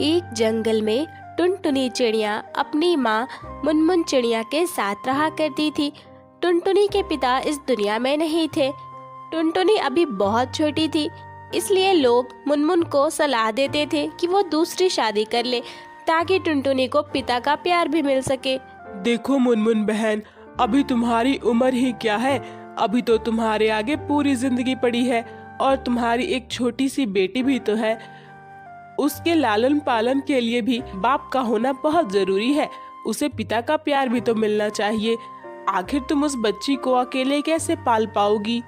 एक जंगल में टुनटुनी चिड़िया अपनी माँ मुनमुन चिड़िया के साथ रहा करती थी। टुनटुनी के पिता इस दुनिया में नहीं थे। टुनटुनी अभी बहुत छोटी थी, इसलिए लोग मुनमुन को सलाह देते थे कि वो दूसरी शादी कर ले ताकि टुनटुनी को पिता का प्यार भी मिल सके। देखो मुनमुन बहन, अभी तुम्हारी उम्र ही क्या है, अभी तो तुम्हारे आगे पूरी जिंदगी पड़ी है और तुम्हारी एक छोटी सी बेटी भी तो है। उसके लालन पालन के लिए भी बाप का होना बहुत जरूरी है। उसे पिता का प्यार भी तो मिलना चाहिए। आखिर तुम उस बच्ची को अकेले कैसे पाल पाओगी?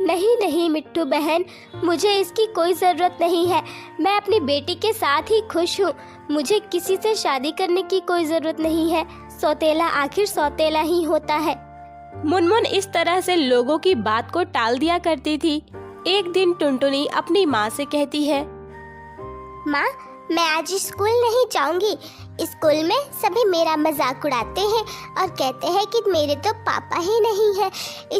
नहीं नहीं मिट्टू बहन, मुझे इसकी कोई ज़रूरत नहीं है। मैं अपनी बेटी के साथ ही खुश हूँ। मुझे किसी से शादी करने की कोई ज़रूरत नहीं है। सौतेला आखिर सौतेला ही होता है। मुनमुन इस तरह से लोगों की बात को टाल दिया करती थी। एक दिन टुनटुनी अपनी माँ से कहती है, माँ, मैं आज स्कूल नहीं जाऊंगी। स्कूल में सभी मेरा मजाक उड़ाते हैं और कहते हैं कि मेरे तो पापा ही नहीं है।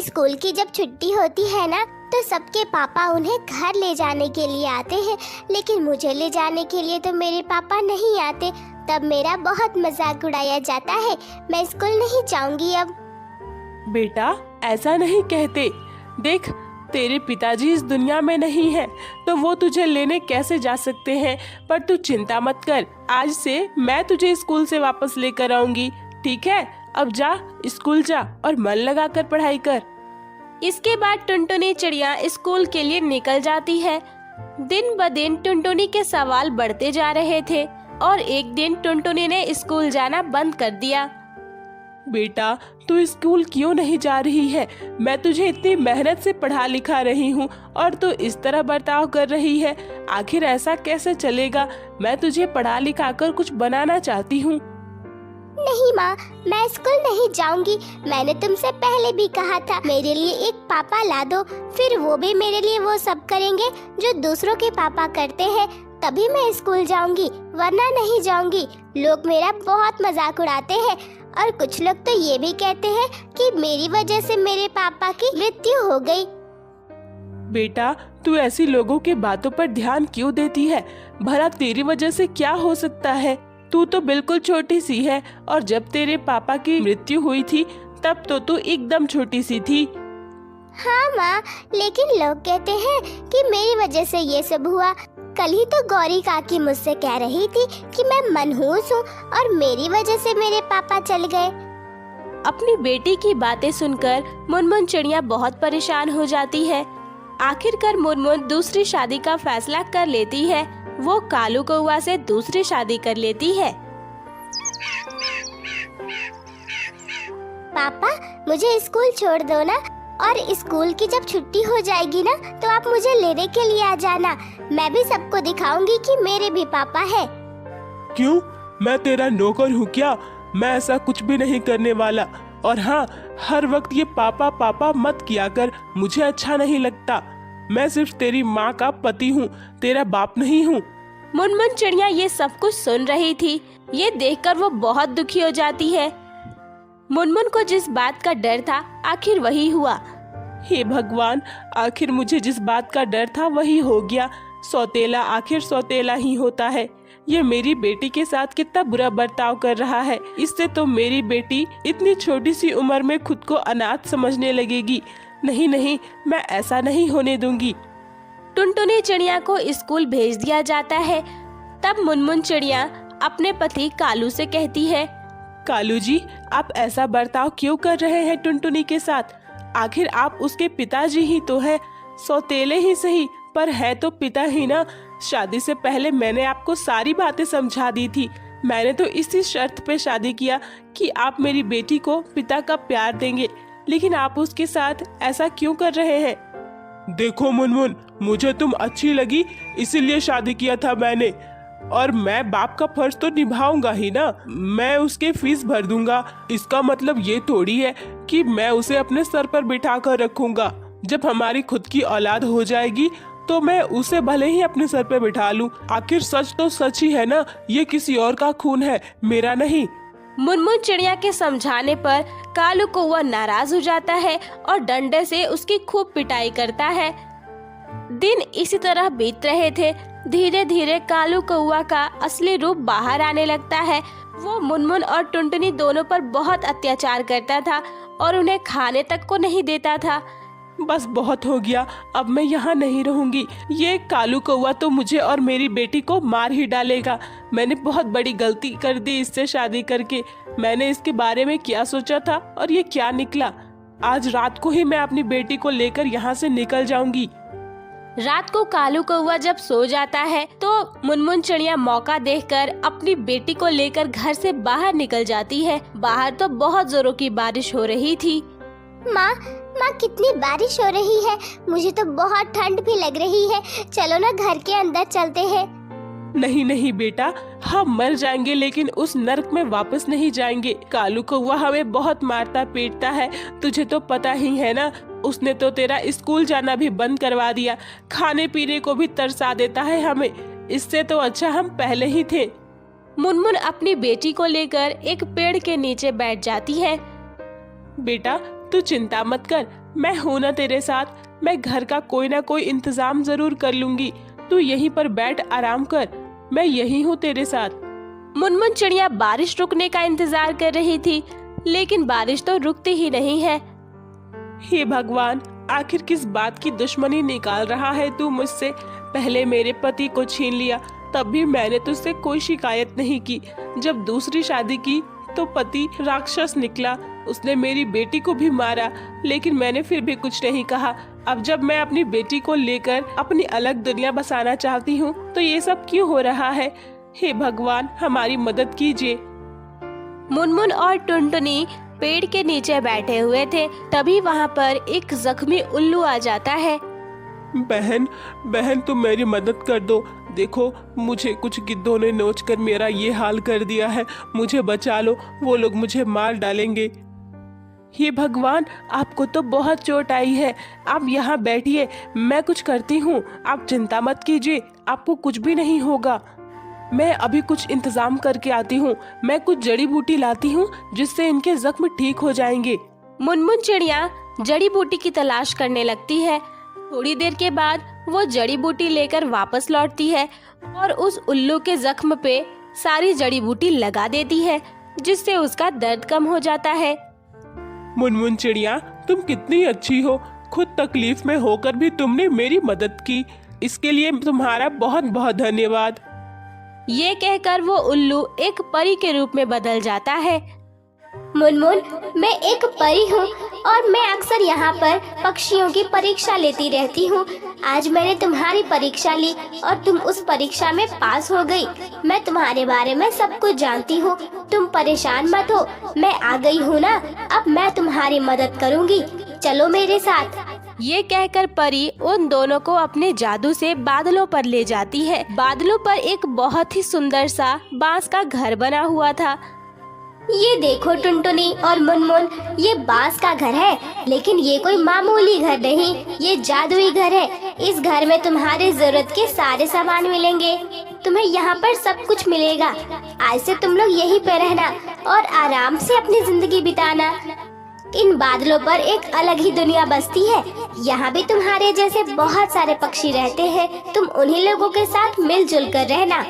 स्कूल की जब छुट्टी होती है ना, तो सबके पापा उन्हें घर ले जाने के लिए आते हैं, लेकिन मुझे ले जाने के लिए तो मेरे पापा नहीं आते। तब मेरा बहुत मजाक उड़ाया जाता है। मैं स्कूल नहीं जाऊंगी अब। बेटा, ऐसा नहीं कहते। देख, तेरे पिताजी इस दुनिया में नहीं है, तो वो तुझे लेने कैसे जा सकते हैं। पर तू चिंता मत कर, आज से मैं तुझे स्कूल से वापस लेकर आऊंगी। ठीक है, अब जा, स्कूल जा और मन लगाकर पढ़ाई कर। इसके बाद टुनटुनी चिड़िया स्कूल के लिए निकल जाती है। दिन ब दिन टुनटुनी के सवाल बढ़ते जा रहे थे और एक दिन टुनटुनी ने स्कूल जाना बंद कर दिया। बेटा, तू स्कूल क्यों नहीं जा रही है? मैं तुझे इतनी मेहनत से पढ़ा लिखा रही हूँ और तू इस तरह बर्ताव कर रही है। आखिर ऐसा कैसे चलेगा? मैं तुझे पढ़ा लिखा कर कुछ बनाना चाहती हूँ। नहीं माँ, मैं स्कूल नहीं जाऊंगी। मैंने तुमसे पहले भी कहा था मेरे लिए एक पापा ला दो, फिर वो भी मेरे लिए वो सब करेंगे जो दूसरों के पापा करते हैं, तभी मैं स्कूल जाऊंगी, वरना नहीं जाऊंगी। लोग मेरा बहुत मजाक उड़ाते हैं और कुछ लोग तो ये भी कहते हैं कि मेरी वजह से मेरे पापा की मृत्यु हो गई। बेटा, तू ऐसी लोगों के बातों पर ध्यान क्यों देती है? भला तेरी वजह से क्या हो सकता है? तू तो बिल्कुल छोटी सी है और जब तेरे पापा की मृत्यु हुई थी तब तो तू एकदम छोटी सी थी। हाँ माँ, लेकिन लोग कहते हैं कि मेरी वजह से ये सब हुआ। कल ही तो गौरी काकी मुझसे कह रही थी कि मैं मनहूस हूँ और मेरी वजह से मेरे पापा चल गए। अपनी बेटी की बातें सुनकर मुनमुन चिड़िया बहुत परेशान हो जाती है। आखिरकार मुनमुन दूसरी शादी का फैसला कर लेती है। वो कालू कौवा से दूसरी शादी कर लेती है। पापा, मुझे स्कूल छोड़ दो ना, और स्कूल की जब छुट्टी हो जाएगी ना, तो आप मुझे लेने के लिए आ जाना। मैं भी सबको दिखाऊंगी कि मेरे भी पापा हैं। क्यों? मैं तेरा नौकर हूँ क्या? मैं ऐसा कुछ भी नहीं करने वाला। और हाँ, हर वक्त ये पापा पापा मत किया कर, मुझे अच्छा नहीं लगता। मैं सिर्फ तेरी माँ का पति हूँ, तेरा बाप नहीं हूँ। मुनमुन चिड़िया ये सब कुछ सुन रही थी। ये देखकर वो बहुत दुखी हो जाती है। मुनमुन को जिस बात का डर था, आखिर वही हुआ। हे भगवान, आखिर मुझे जिस बात का डर था वही हो गया। सौतेला आखिर सौतेला ही होता है। ये मेरी बेटी के साथ कितना बुरा बर्ताव कर रहा है। इससे तो मेरी बेटी इतनी छोटी सी उम्र में खुद को अनाथ समझने लगेगी। नहीं नहीं, मैं ऐसा नहीं होने दूंगी। टुनटुनी चिड़िया को स्कूल भेज दिया जाता है। तब मुनमुन चिड़िया अपने पति कालू से कहती है, कालू जी, आप ऐसा बर्ताव क्यों कर रहे हैं टुनटुनी के साथ? आखिर आप उसके पिताजी ही तो हैं। सौतेले ही सही, पर है तो पिता ही ना। शादी से पहले मैंने आपको सारी बातें समझा दी थी। मैंने तो इसी शर्त पे शादी किया कि आप मेरी बेटी को पिता का प्यार देंगे, लेकिन आप उसके साथ ऐसा क्यों कर रहे हैं? देखो मुनमुन, मुझे तुम अच्छी लगी इसीलिए शादी किया था मैंने, और मैं बाप का फर्ज तो निभाऊंगा ही ना। मैं उसके फीस भर दूंगा। इसका मतलब ये थोड़ी है कि मैं उसे अपने सर पर बिठा कर रखूंगा। जब हमारी खुद की औलाद हो जाएगी तो मैं उसे भले ही अपने सर पर बिठा लूं। आखिर सच तो सच ही है ना, ये किसी और का खून है, मेरा नहीं। मुनमुन चिड़िया के समझाने पर कालू कौवा नाराज हो जाता है और डंडे से उसकी खूब पिटाई करता है। दिन इसी तरह बीत रहे थे। धीरे धीरे कालू कौवा का असली रूप बाहर आने लगता है। वो मुनमुन और टुनटुनी दोनों पर बहुत अत्याचार करता था और उन्हें खाने तक को नहीं देता था। बस बहुत हो गया, अब मैं यहाँ नहीं रहूंगी। ये कालू कौवा तो मुझे और मेरी बेटी को मार ही डालेगा। मैंने बहुत बड़ी गलती कर दी इससे शादी करके। मैंने इसके बारे में क्या सोचा था और ये क्या निकला। आज रात को ही मैं अपनी बेटी को लेकर यहाँ से निकल जाऊंगी। रात को कालू कौवा जब सो जाता है तो मुनमुन चिड़िया मौका देखकर अपनी बेटी को लेकर घर से बाहर निकल जाती है। बाहर तो बहुत जोरों की बारिश हो रही थी। माँ कितनी बारिश हो रही है, मुझे तो बहुत ठंड भी लग रही है। चलो ना घर के अंदर चलते हैं। नहीं नहीं बेटा, हम मर जाएंगे लेकिन उस नर्क में वापस नहीं जाएंगे। कालू कौवा हमें बहुत मारता पीटता है, तुझे तो पता ही है ना। उसने तो तेरा स्कूल जाना भी बंद करवा दिया, खाने पीने को भी तरसा देता है हमें। इससे तो अच्छा हम पहले ही थे। मुनमुन अपनी बेटी को लेकर एक पेड़ के नीचे बैठ जाती है। बेटा तू चिंता मत कर, मैं हूं ना तेरे साथ। मैं घर का कोई ना कोई इंतजाम जरूर कर लूंगी। तू यहीं पर बैठ आराम कर, मैं यहीं हूँ तेरे साथ। मुनमुन चिड़िया बारिश रुकने का इंतजार कर रही थी, लेकिन बारिश तो रुकती ही नहीं है। हे भगवान, आखिर किस बात की दुश्मनी निकाल रहा है तू मुझसे। पहले मेरे पति को छीन लिया, तब भी मैंने तुझसे कोई शिकायत नहीं की। जब दूसरी शादी की तो पति राक्षस निकला, उसने मेरी बेटी को भी मारा, लेकिन मैंने फिर भी कुछ नहीं कहा। अब जब मैं अपनी बेटी को लेकर अपनी अलग दुनिया बसाना चाहती हूँ तो ये सब क्यों हो रहा है। हे भगवान, हमारी मदद कीजिए। मुनमुन और टुनटुनी पेड़ के नीचे बैठे हुए थे। तभी वहाँ पर एक जख्मी उल्लू आ जाता है। बहन तुम मेरी मदद कर दो। देखो, मुझे कुछ गिद्धों ने नोच कर मेरा ये हाल कर दिया है। मुझे बचा लो, वो लोग मुझे मार डालेंगे। हे भगवान, आपको तो बहुत चोट आई है। आप यहाँ बैठिए, मैं कुछ करती हूँ। आप चिंता मत कीजिए, आपको कुछ भी नहीं होगा। मैं अभी कुछ इंतजाम करके आती हूँ। मैं कुछ जड़ी बूटी लाती हूँ जिससे इनके जख्म ठीक हो जाएंगे। मुनमुन चिड़िया जड़ी बूटी की तलाश करने लगती है। थोड़ी देर के बाद वो जड़ी बूटी लेकर वापस लौटती है और उस उल्लू के जख्म पे सारी जड़ी बूटी लगा देती है, जिससे उसका दर्द कम हो जाता है। मुनमुन चिड़िया, तुम कितनी अच्छी हो। खुद तकलीफ में होकर भी तुमने मेरी मदद की, इसके लिए तुम्हारा बहुत बहुत धन्यवाद। ये कहकर वो उल्लू एक परी के रूप में बदल जाता है। मुनमुन, मैं एक परी हूँ और मैं अक्सर यहाँ पर पक्षियों की परीक्षा लेती रहती हूँ। आज मैंने तुम्हारी परीक्षा ली और तुम उस परीक्षा में पास हो गई। मैं तुम्हारे बारे में सब कुछ जानती हूँ, तुम परेशान मत हो। मैं आ गई हूँ ना, अब मैं तुम्हारी मदद करूँगी। चलो मेरे साथ। ये कहकर परी उन दोनों को अपने जादू से बादलों पर ले जाती है। बादलों पर एक बहुत ही सुंदर सा बांस का घर बना हुआ था। ये देखो टुनटुनी और मुनमुन, ये बांस का घर है, लेकिन ये कोई मामूली घर नहीं, ये जादुई घर है। इस घर में तुम्हारे जरूरत के सारे सामान मिलेंगे। तुम्हें यहाँ पर सब कुछ मिलेगा। आज से तुम लोग यहीं पे रहना और आराम से अपनी जिंदगी बिताना। इन बादलों पर एक अलग ही दुनिया बसती है। यहाँ भी तुम्हारे जैसे बहुत सारे पक्षी रहते हैं। तुम उन्हीं लोगों के साथ मिलजुल कर रहना।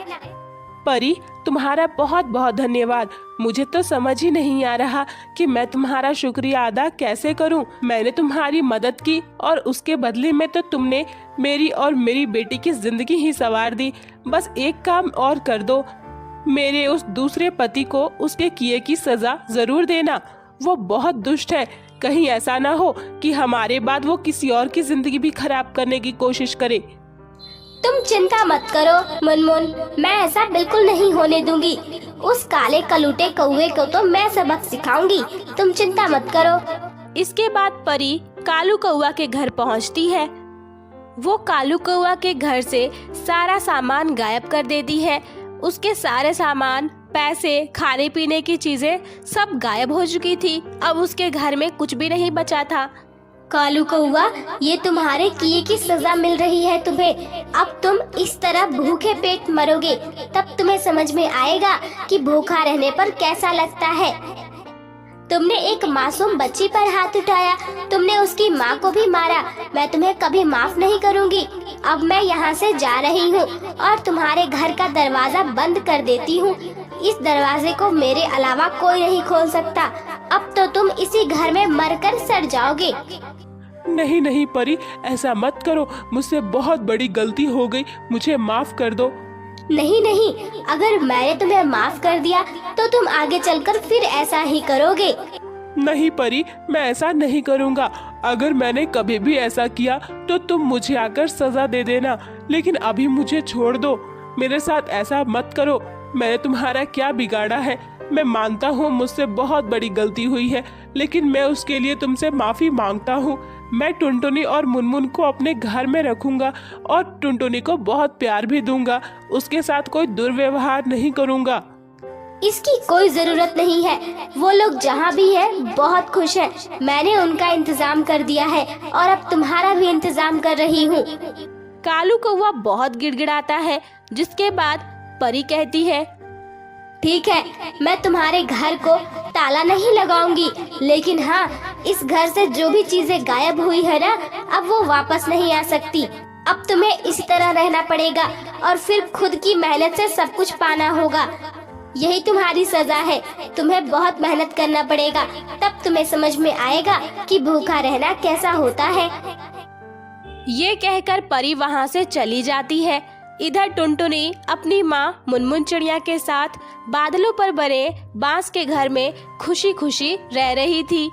परी, तुम्हारा बहुत बहुत धन्यवाद। मुझे तो समझ ही नहीं आ रहा कि मैं तुम्हारा शुक्रिया अदा कैसे करूं। मैंने तुम्हारी मदद की और उसके बदले में तो तुमने मेरी और मेरी बेटी की जिंदगी ही संवार दी। बस एक काम और कर दो, मेरे उस दूसरे पति को उसके किए की सजा जरूर देना। वो बहुत दुष्ट है, कहीं ऐसा ना हो कि हमारे बाद वो किसी और की जिंदगी भी खराब करने की कोशिश करे। तुम चिंता मत करो मुनमुन, मैं ऐसा बिल्कुल नहीं होने दूंगी। उस काले कलूटे कौवे को तो मैं सबक सिखाऊंगी, तुम चिंता मत करो। इसके बाद परी कालू कौवा के घर पहुंचती है। वो कालू कौवा के घर से सारा सामान गायब कर देती है। उसके सारे सामान, पैसे, खाने पीने की चीजें सब गायब हो चुकी थी। अब उसके घर में कुछ भी नहीं बचा था। कालू कौवा, ये तुम्हारे किए की सजा मिल रही है तुम्हें। अब तुम इस तरह भूखे पेट मरोगे, तब तुम्हें समझ में आएगा कि भूखा रहने पर कैसा लगता है। तुमने एक मासूम बच्ची पर हाथ उठाया, तुमने उसकी माँ को भी मारा। मैं तुम्हें कभी माफ नहीं करूँगी। अब मैं यहाँ से जा रही हूँ और तुम्हारे घर का दरवाजा बंद कर देती हूँ। इस दरवाजे को मेरे अलावा कोई नहीं खोल सकता। अब तो तुम इसी घर में मरकर सड़ जाओगे। नहीं नहीं परी, ऐसा मत करो, मुझसे बहुत बड़ी गलती हो गई, मुझे माफ कर दो। नहीं नहीं, अगर मैंने तुम्हें माफ कर दिया तो तुम आगे चलकर फिर ऐसा ही करोगे। नहीं परी, मैं ऐसा नहीं करूँगा। अगर मैंने कभी भी ऐसा किया तो तुम मुझे आकर सजा दे देना, लेकिन अभी मुझे छोड़ दो। मेरे साथ ऐसा मत करो। मैंने तुम्हारा क्या बिगाड़ा है? मैं मानता हूँ मुझसे बहुत बड़ी गलती हुई है, लेकिन मैं उसके लिए तुमसे माफ़ी मांगता हूँ। मैं टुनटुनी और मुनमुन को अपने घर में रखूँगा और टुनटुनी को बहुत प्यार भी दूंगा। उसके साथ कोई दुर्व्यवहार नहीं करूँगा। इसकी कोई जरूरत नहीं है। वो लोग जहाँ भी है बहुत खुश है। मैंने उनका इंतजाम कर दिया है और अब तुम्हारा भी इंतजाम कर रही हूँ। कालू कौवा बहुत गिड़गिड़ाता है, जिसके बाद परी कहती है, ठीक है, मैं तुम्हारे घर को ताला नहीं लगाऊंगी, लेकिन हाँ, इस घर से जो भी चीजें गायब हुई है ना, अब वो वापस नहीं आ सकती। अब तुम्हें इसी तरह रहना पड़ेगा और फिर खुद की मेहनत से सब कुछ पाना होगा। यही तुम्हारी सजा है। तुम्हें बहुत मेहनत करना पड़ेगा, तब तुम्हें समझ में आएगा कि भूखा रहना कैसा होता है। ये कहकर परी वहाँ से चली जाती है। इधर टुनटुनी अपनी माँ मुनमुन चिड़िया के साथ बादलों पर बने बांस के घर में खुशी खुशी रह रही थी।